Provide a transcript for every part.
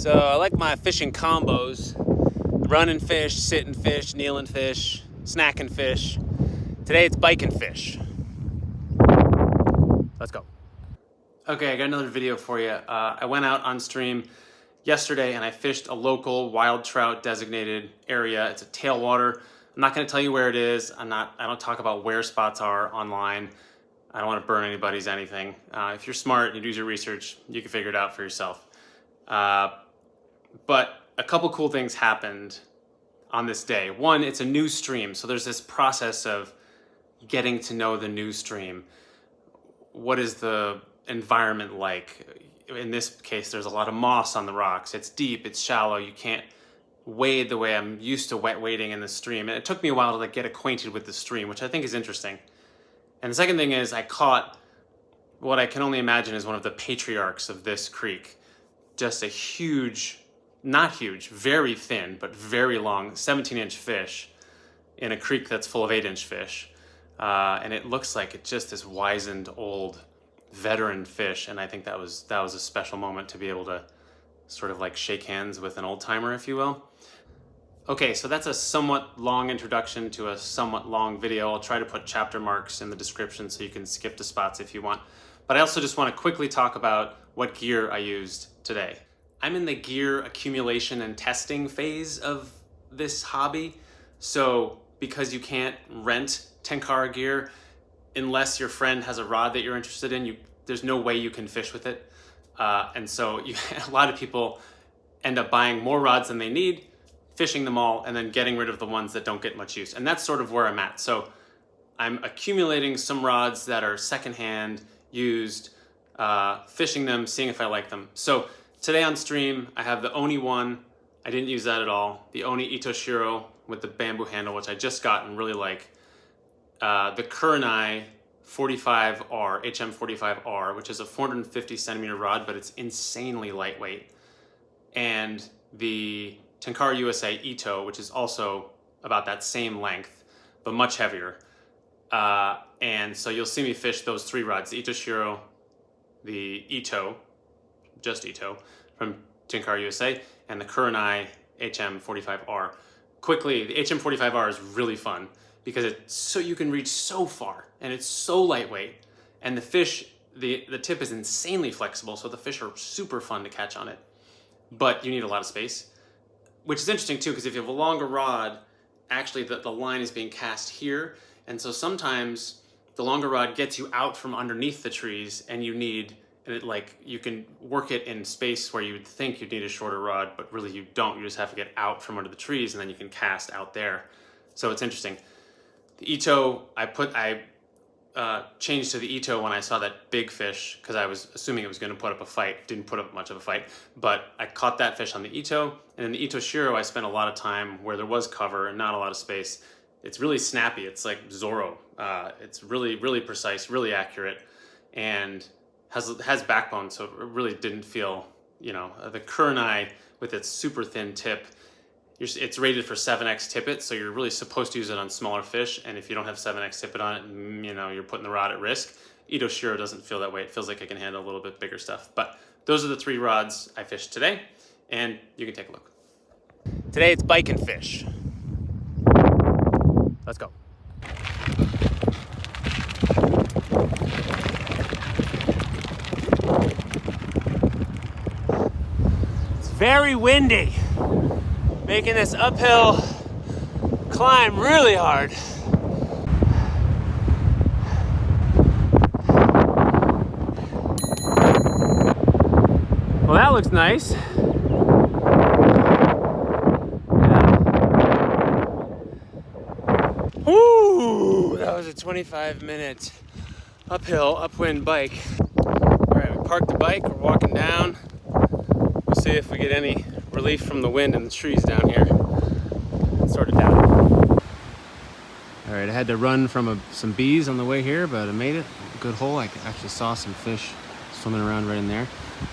So I like my fishing combos. Run and fish, sit and fish, kneel and fish, snack and fish. Today it's bike and fish. Let's go. Okay, I got another video for you. I went out on stream yesterday and I fished a local wild trout designated area. It's a tailwater. I'm not gonna tell you where it is. I don't talk about where spots are online. I don't wanna burn anybody's anything. If you're smart, you do your research, you can figure it out for yourself. But a couple cool things happened on this day. One, it's a new stream, so there's this process of getting to know the new stream. What is the environment like? In this case, there's a lot of moss on the rocks. It's deep, it's shallow, you can't wade the way I'm used to wading in the stream. And it took me a while to get acquainted with the stream, which I think is interesting. And the second thing is I caught what I can only imagine is one of the patriarchs of this creek. Just a huge, not huge, very thin, but very long 17-inch fish in a creek that's full of 8-inch fish. And it looks like it's just this wizened old veteran fish. And I think that was a special moment to be able to sort of like shake hands with an old timer, if you will. Okay, so that's a somewhat long introduction to a somewhat long video. I'll try to put chapter marks in the description so you can skip the spots if you want. But I also just want to quickly talk about what gear I used today. I'm in the gear accumulation and testing phase of this hobby. So because you can't rent Tenkara gear, unless your friend has a rod that you're interested in, there's no way you can fish with it. And so a lot of people end up buying more rods than they need, fishing them all, and then getting rid of the ones that don't get much use. And that's sort of where I'm at. So I'm accumulating some rods that are secondhand, used, fishing them, seeing if I like them. So today on stream, I have the Oni one. I didn't use that at all. The Oni Itoshiro with the bamboo handle, which I just got and really like. The Kurenai HM45R, HM45R, which is a 450 centimeter rod, but it's insanely lightweight. And the Tenkara USA Ito, which is also about that same length, but much heavier. And so you'll see me fish those three rods, the Itoshiro, the Ito, just Ito, from Tenkara USA, and the Kurenai HM45R. Quickly, the HM45R is really fun because you can reach so far and it's so lightweight, and the fish, the tip is insanely flexible, so the fish are super fun to catch on it. But you need a lot of space, which is interesting too, because if you have a longer rod, actually the line is being cast here, and so sometimes the longer rod gets you out from underneath the trees, and you can work it in space where you would think you'd need a shorter rod, but really you don't. You just have to get out from under the trees, and then you can cast out there. So it's interesting. The Ito, I changed to the Ito when I saw that big fish, because I was assuming it was going to put up a fight. Didn't put up much of a fight, but I caught that fish on the Ito. And in the Itoshiro, I spent a lot of time where there was cover and not a lot of space. It's really snappy. It's like Zorro. It's really, really precise, really accurate, and has backbone, so it really didn't feel, the Kurenai with its super thin tip, it's rated for 7x tippet, so you're really supposed to use it on smaller fish, and if you don't have 7x tippet on it, you're putting the rod at risk. Itoshiro doesn't feel that way. It feels like it can handle a little bit bigger stuff. But those are the three rods I fished today, and you can take a look. Today it's bike and fish. Let's go. It's very windy, making this uphill climb really hard. Well, that looks nice. Woo! That was a 25-minute uphill, upwind bike. All right, we parked the bike, we're walking down. We'll see if we get any relief from the wind and the trees down here. It's sort of down. All right, I had to run from some bees on the way here, but I made it. Good hole. I actually saw some fish swimming around right in there.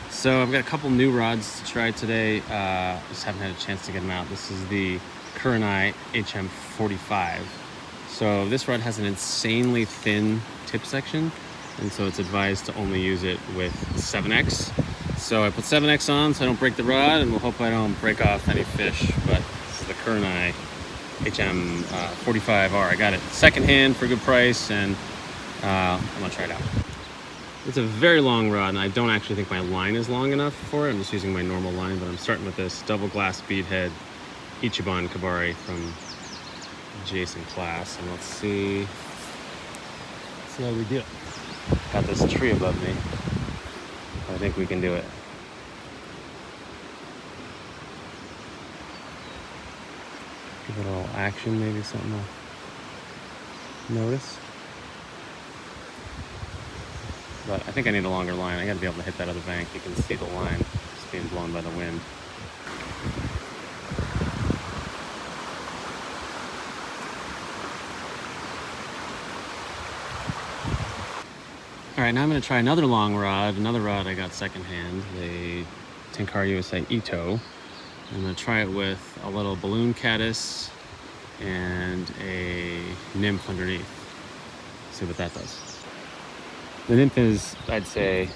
So I've got a couple new rods to try today. Just haven't had a chance to get them out. This is the Kurenai HM45. So this rod has an insanely thin tip section, and so it's advised to only use it with 7X. So I put 7X on so I don't break the rod, and we'll hope I don't break off any fish. But this is the Kurenai HM45R. I got it secondhand for a good price, and I'm gonna try it out. It's a very long rod, and I don't actually think my line is long enough for it. I'm just using my normal line, but I'm starting with this double glass beadhead Ichiban Kabari from Jason class, and let's see how we do it. Got this tree above me. I think we can do it. Give it a little action, maybe something to notice. But I think I need a longer line. I gotta be able to hit that other bank. You can see the line just being blown by the wind. All right, now I'm gonna try another long rod, another rod I got secondhand, the Tenkara USA Ito. I'm gonna try it with a little balloon caddis and a nymph underneath. See what that does. The nymph is, I'd say,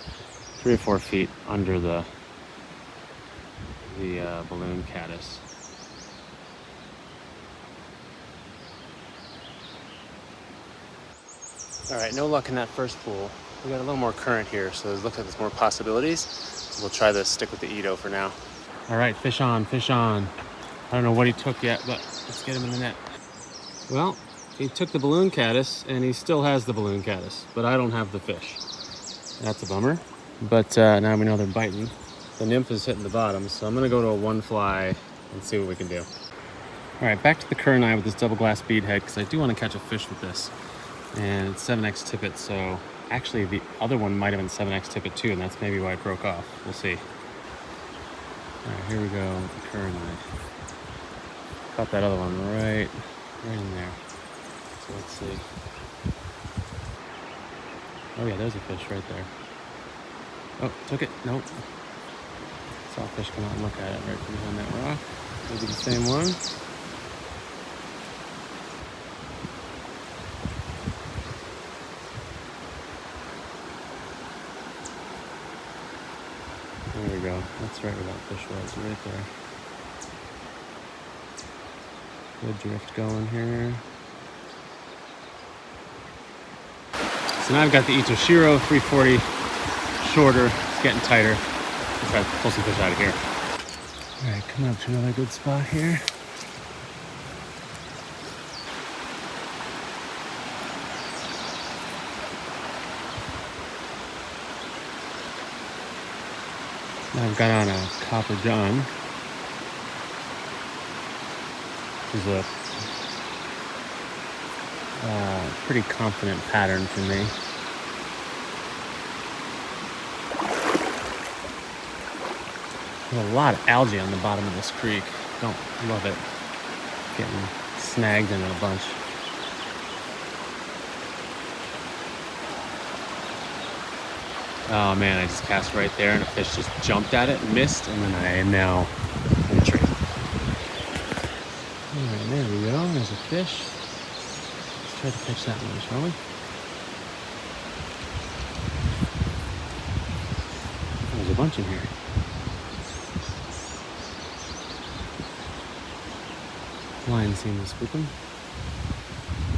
3 or 4 feet under the balloon caddis. All right, no luck in that first pool. We got a little more current here, so it looks like there's more possibilities. So we'll try to stick with the Ito for now. All right, fish on, fish on. I don't know what he took yet, but let's get him in the net. Well, he took the balloon caddis, and he still has the balloon caddis, but I don't have the fish. That's a bummer, but now we know they're biting. The nymph is hitting the bottom, so I'm gonna go to a 1 fly and see what we can do. All right, back to the Kurenai with this double glass beadhead, because I do want to catch a fish with this. And it's 7X tippet, so actually the other one might have been 7X tippet too, and that's maybe why it broke off. We'll see. All right, here we go with the Kurenai. Caught that other one right in there. So let's see. Oh yeah, there's a fish right there. Oh, took it? Nope. Saw a fish come out and look at it right from behind that rock. Maybe the same one. There we go. That's right where that fish was, right there. Good drift going here. So now I've got the Itoshiro 340 shorter. It's getting tighter. Let's try to pull some fish out of here. All right, coming up to another good spot here. Now I've got on a Copper John. This is a pretty confident pattern for me. There's a lot of algae on the bottom of this creek. Don't love it. Getting snagged in a bunch. Oh man, I just cast right there and a fish just jumped at it, missed, and then I am now in the tree. Alright, there we go. There's a fish. Let's try to catch that one, shall we? There's a bunch in here. Line seemed to spook him.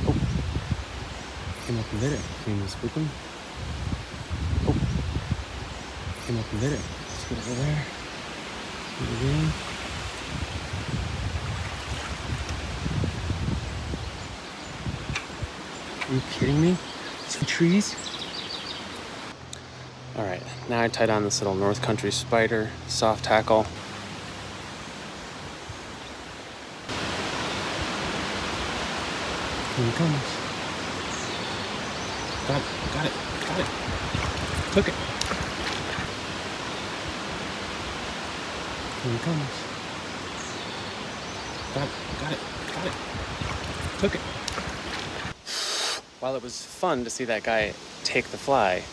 Oh! Came up and did it. Seemed to spook him. Oh! Came up and did it. Let's get over there. Do it again. Are you kidding me? Some trees? Alright, now I tied on this little North Country spider, soft tackle. Here he comes. Got it. Took it. Here he comes. Got it. Took it. While it was fun to see that guy take the fly,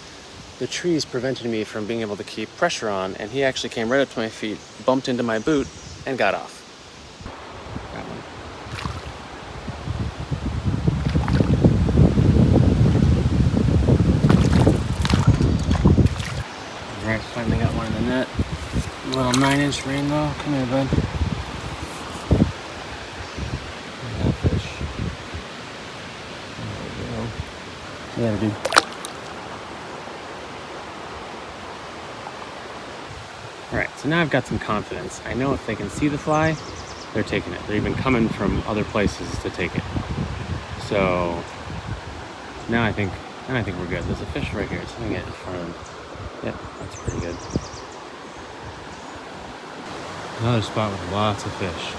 the trees prevented me from being able to keep pressure on, and he actually came right up to my feet, bumped into my boot, and got off. Got one. All right, finally got one in the that little 9-inch rainbow. Come here, bud. That fish. There we go. Yeah, dude. Alright, so now I've got some confidence. I know if they can see the fly, they're taking it. They're even coming from other places to take it. So now I think we're good. There's a fish right here. So I'm gonna get in front of him. Yep, that's pretty good. Another spot with lots of fish.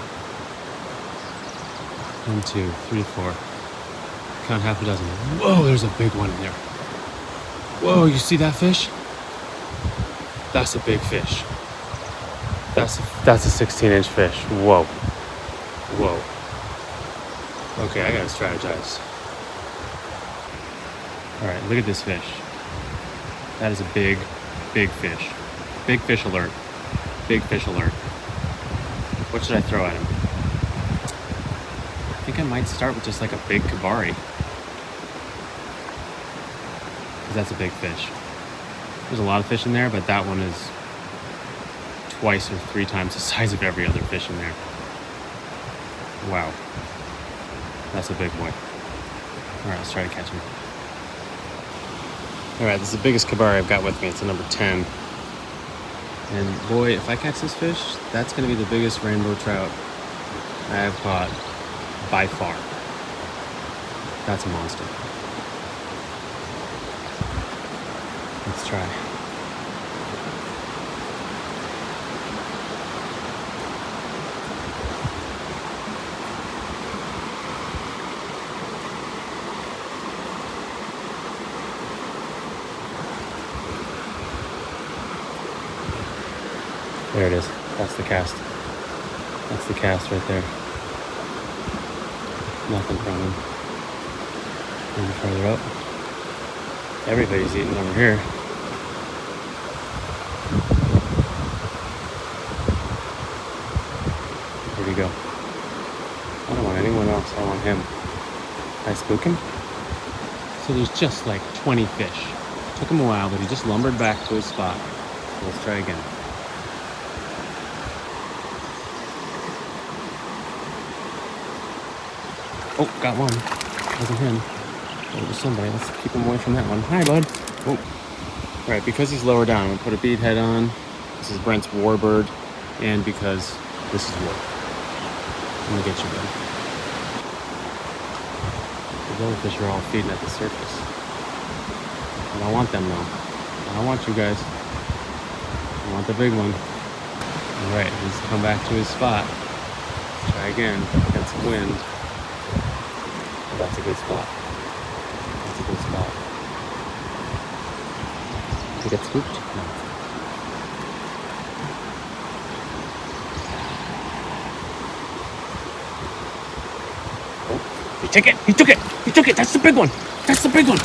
1, 2, 3, 4. Count half a dozen. Whoa, there's a big one in there. Whoa, you see that fish? That's a big fish. That's a 16-inch fish. Whoa. Whoa. Okay, I gotta strategize. Alright, look at this fish. That is a big, big fish. Big fish alert. Big fish alert. What should I throw at him? I think I might start with just like a big kabari. Because that's a big fish. There's a lot of fish in there, but that one is twice or 3 times the size of every other fish in there. Wow. That's a big boy. Alright, let's try to catch him. Alright, this is the biggest kabari I've got with me. It's a number 10. And boy, if I catch this fish, that's going to be the biggest rainbow trout I have caught by far. That's a monster. Let's try. There it is. That's the cast. That's the cast right there. Nothing from him. Maybe further up. Everybody's eating over here. Where'd he go? I don't want anyone else. I want him. Can I spook him? So there's just like 20 fish. Took him a while, but he just lumbered back to his spot. So let's try again. Oh, got one. Wasn't him. It was somebody. Let's keep him away from that one. Hi, bud. Oh. Right, because he's lower down, I'm going to put a bead head on. This is Brent's warbird. And because this is wood. I'm going to get you, bud. The goldfish are all feeding at the surface. I don't want them, though. I don't want you guys. I want the big one. Alright, he's come back to his spot. Let's try again. Get some wind. That's a good spot. That's a good spot. Did he get scooped? No. Oh, he took it! He took it! He took it! That's the big one! That's the big one!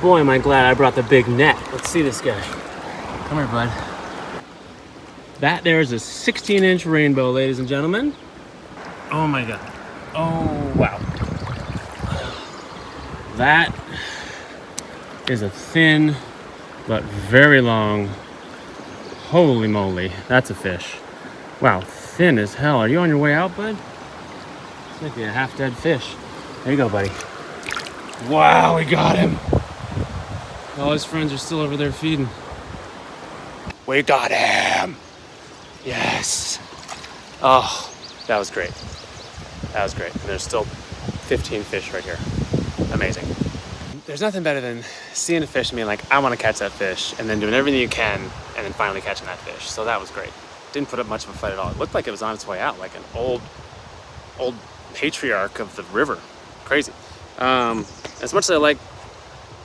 Boy, am I glad I brought the big net. Let's see this guy. Come here, bud. That there is a 16-inch rainbow, ladies and gentlemen. Oh my god. Oh, wow. That is a thin but very long. Holy moly, that's a fish. Wow, thin as hell. Are you on your way out, bud? This might be a half-dead fish. There you go, buddy. Wow, we got him. All his friends are still over there feeding. We got him. Yes. Oh, that was great. That was great. And there's still 15 fish right here. Amazing. There's nothing better than seeing a fish and being like, I want to catch that fish, and then doing everything you can, and then finally catching that fish. So that was great. Didn't put up much of a fight at all. It looked like it was on its way out, like an old patriarch of the river. Crazy. As much as I like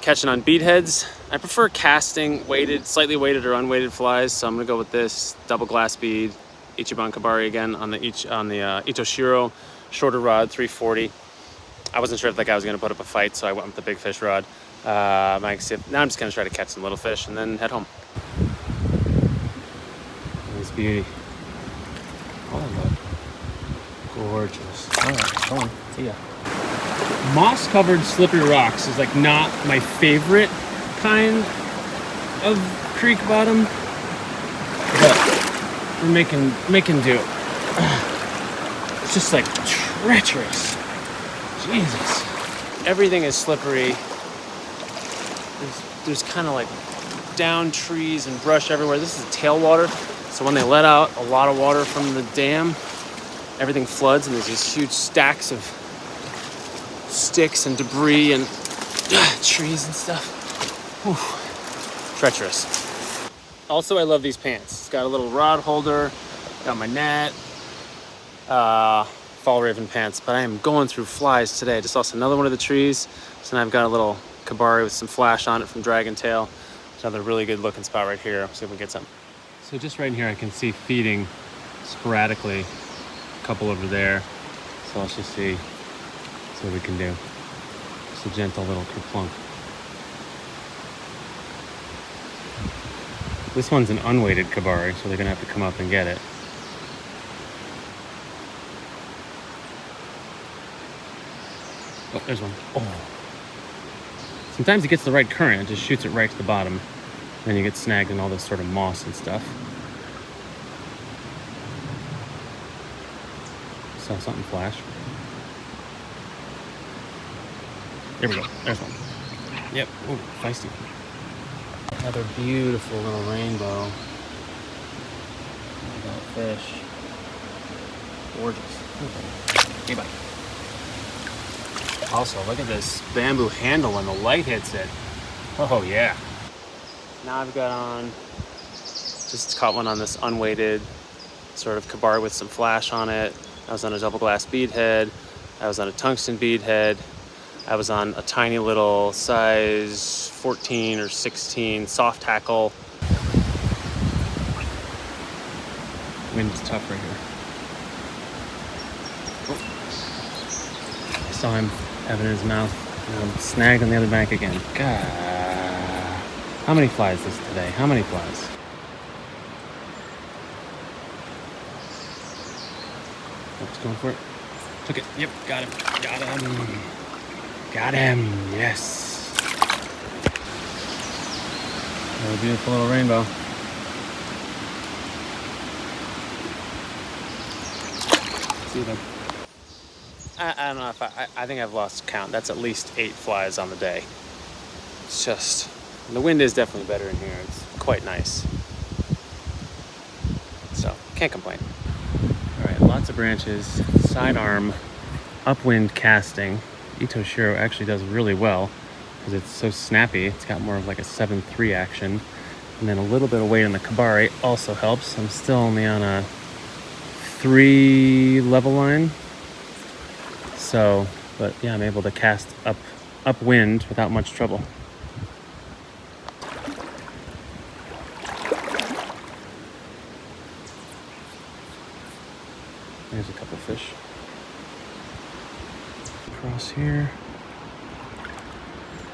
catching on bead heads, I prefer casting weighted, slightly weighted or unweighted flies. So I'm gonna go with this double glass bead, Ichiban Kabari again on the Itoshiro shorter rod, 340. I wasn't sure if that guy was gonna put up a fight, so I went with the big fish rod. Now I'm just gonna try to catch some little fish and then head home. Nice beauty. Oh my god. Gorgeous. All right, go on. See ya. Moss-covered slippery rocks is like not my favorite kind of creek bottom, but we're making do. It's just like treacherous. Jesus. Everything is slippery. There's kind of like down trees and brush everywhere. This is tailwater, so when they let out a lot of water from the dam, everything floods and there's these huge stacks of sticks and debris and trees and stuff. Whew. Treacherous. Also, I love these pants. It's got a little rod holder, got my net, fall raven pants, but I am going through flies today. I just lost another one of the trees, so now I've got a little kabari with some flash on it from Dragon Tail. Another really good looking spot right here. See if we can get some. So just right in here I can see feeding sporadically, a couple over there. So let's just see what we can do. Just a gentle little kerplunk. This one's an unweighted kabari, so they're gonna have to come up and get it. Oh, there's one. Oh. Sometimes it gets the right current, it just shoots it right to the bottom. Then you get snagged in all this sort of moss and stuff. Saw something flash. There we go, there's one. Yep, ooh, feisty. Another beautiful little rainbow. Look at that fish. Gorgeous. Okay, bye. Also, look at this bamboo handle when the light hits it. Oh yeah. Now I've got on, just caught one on this unweighted sort of kabari with some flash on it. I was on a double glass bead head. I was on a tungsten bead head. I was on a tiny little size 14 or 16 soft tackle. Wind's tough right here. Oh. I saw him having in his mouth. And I'm snagged on the other bank again. God. How many flies this today? How many flies? Oops, going for it. Took it. Yep, got him. Got him. Got him. Yes. Another beautiful little rainbow. See them. I don't know if I think I've lost count. That's at least 8 flies on the day. It's just, the wind is definitely better in here. It's quite nice. So, can't complain. All right, lots of branches, sidearm, upwind casting. Itoshiro actually does really well because it's so snappy. It's got more of like a 7-3 action. And then a little bit of weight on the kabari also helps. I'm still only on a 3 level line. So, but yeah, I'm able to cast upwind without much trouble. There's a couple fish. Across here.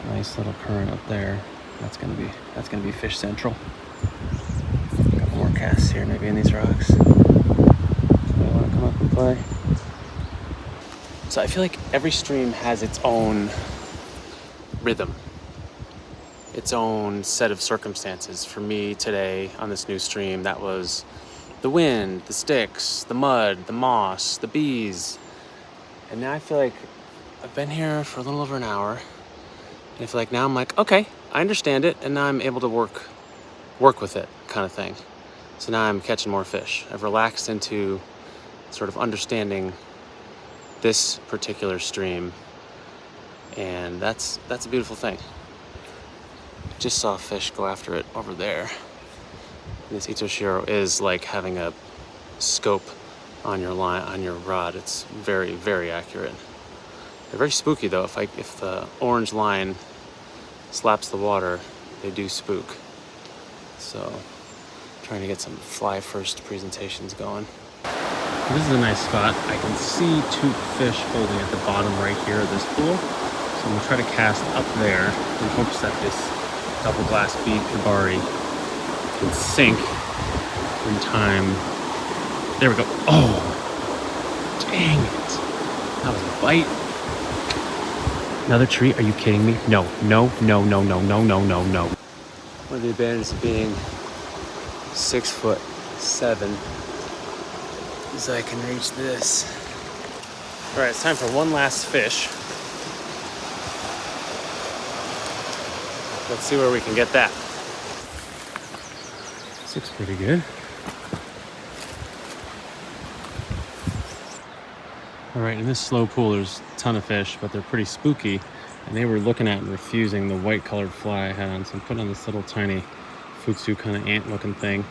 Nice little current up there. That's gonna be fish central. A couple more casts here, maybe in these rocks. So I wanna come up and play. So I feel like every stream has its own rhythm, its own set of circumstances. For me today on this new stream, that was the wind, the sticks, the mud, the moss, the bees. And now I feel like I've been here for a little over an hour. And I feel like now I'm like, okay, I understand it. And now I'm able to work with it kind of thing. So now I'm catching more fish. I've relaxed into sort of understanding this particular stream, and that's a beautiful thing. Just saw a fish go after it over there. This Itoshiro is like having a scope on your line, on your rod. It's very, very accurate. They're very spooky though. If the orange line slaps the water, they do spook. So, trying to get some fly first presentations going. This is a nice spot. I can see 2 fish holding at the bottom right here of this pool. So I'm gonna try to cast up there in hopes that this double glass bead kabari can sink in time. There we go. Oh, dang it. That was a bite. Another tree? Are you kidding me? No, no, no, no, no, no, no, no, no. One of the advantages of being 6'7" is I can reach this. All right, it's time for one last fish. Let's see where we can get that. This looks pretty good. All right, in this slow pool, there's a ton of fish, but they're pretty spooky. And they were looking at and refusing the white colored fly I had on. So I'm putting on this little tiny futsu kind of ant looking thing.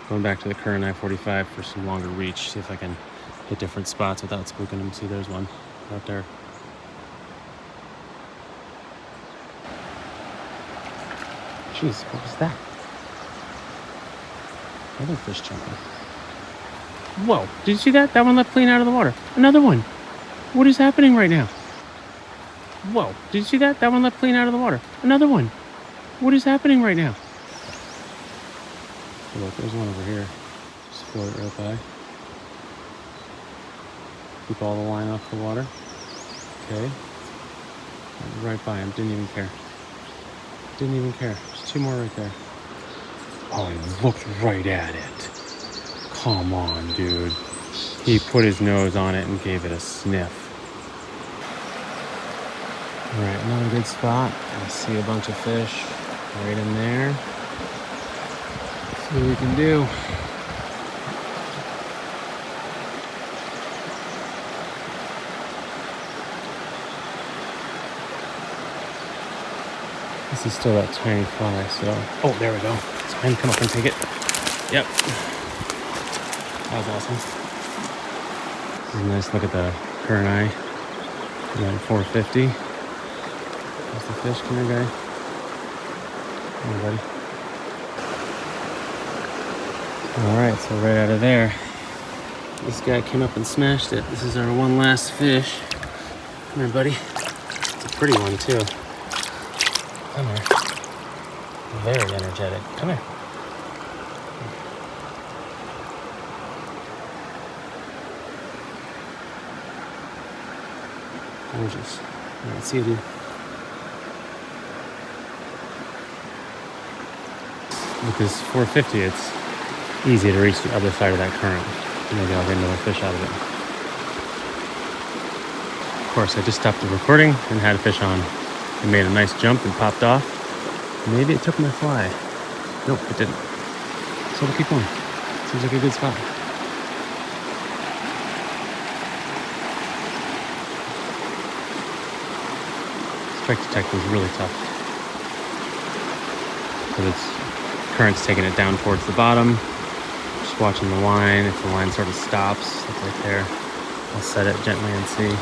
Going back to the Kurenai 45 for some longer reach. See if I can hit different spots without spooking them. See, there's one out there. Jeez, what was that? Another fish jumping. Whoa, did you see that? That one leapt clean out of the water. Another one. What is happening right now? Whoa, did you see that? That one leapt clean out of the water. Another one. What is happening right now? Oh, look, there's one over here. Just float it right by. Keep all the line off the water. Okay. Right by him. Didn't even care. Didn't even care. There's two more right there. Oh, he looked right at it. Come on, dude. He put his nose on it and gave it a sniff. All right, another good spot. I see a bunch of fish right in there. See what we can do. This is still that tiny fly, so... Oh, there we go. It's fine, come up and take it. Yep. That was awesome. And nice look at the Kurenai. 450. There's the fish. Come here, guy. Come here, buddy. Alright, so right out of there, this guy came up and smashed it. This is our one last fish. Come here, buddy. It's a pretty one, too. Come here. Very energetic. Come here. Gorgeous. All right, see you, dude. With this 450, it's easy to reach the other side of that current. Maybe I'll get another fish out of it. Of course, I just stopped the recording and had a fish on. It made a nice jump and popped off. Maybe it took my fly. Nope, it didn't. So we'll keep going. Seems like a good spot. Strike detector is really tough. But its current's taking it down towards the bottom. Just watching the line. If the line sort of stops, like right there, I'll set it gently and see.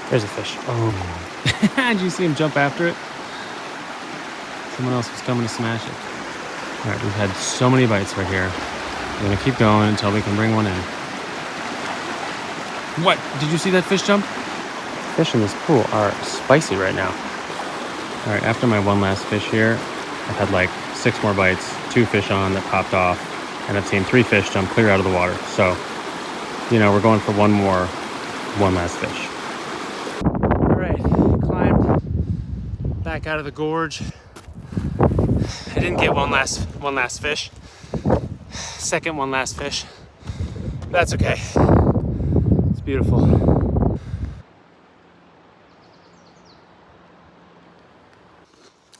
There's a fish. Oh. Did you see him jump after it? Someone else was coming to smash it. All right, we've had so many bites right here. We're gonna keep going until we can bring one in. What? Did you see that fish jump? Fish in this pool are spicy right now. All right, after my one last fish here, I've had like 6 more bites, 2 fish on that popped off, and I've seen 3 fish jump clear out of the water. So, you know, we're going for one last fish. All right, climbed back out of the gorge. I didn't get one last fish. Second one last fish. That's okay. It's beautiful.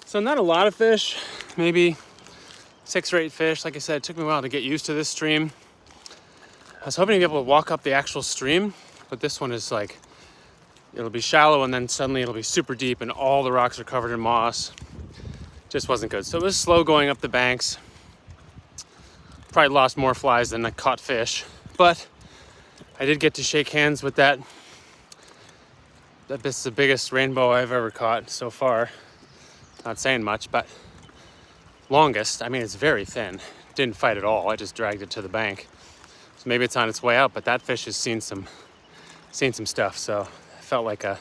So not a lot of fish, maybe 6 or 8 fish. Like I said, it took me a while to get used to this stream. I was hoping to be able to walk up the actual stream, but this one is like, it'll be shallow and then suddenly it'll be super deep and all the rocks are covered in moss. Just wasn't good. So it was slow going up the banks. Probably lost more flies than I caught fish, but I did get to shake hands with that. This is the biggest rainbow I've ever caught so far. Not saying much, but longest. I mean, it's very thin. Didn't fight at all. I just dragged it to the bank. So maybe it's on its way out, but that fish has seen some stuff. So it felt like a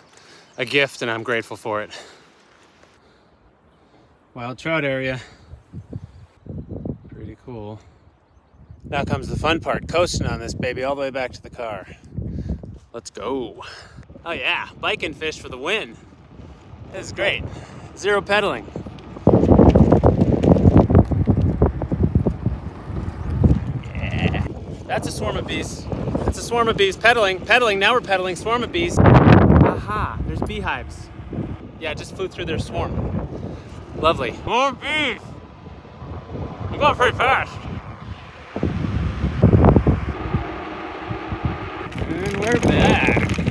gift, and I'm grateful for it. Wild trout area. Pretty cool. Now comes the fun part, coasting on this baby all the way back to the car. Let's go. Oh yeah, biking fish for the win. This is great. Zero pedaling. Yeah. That's a swarm of bees. That's a swarm of bees. Pedaling. Now we're pedaling. Swarm of bees. Aha, there's beehives. Yeah, I just flew through their swarm. Lovely. More bees. I'm going pretty fast. And we're back.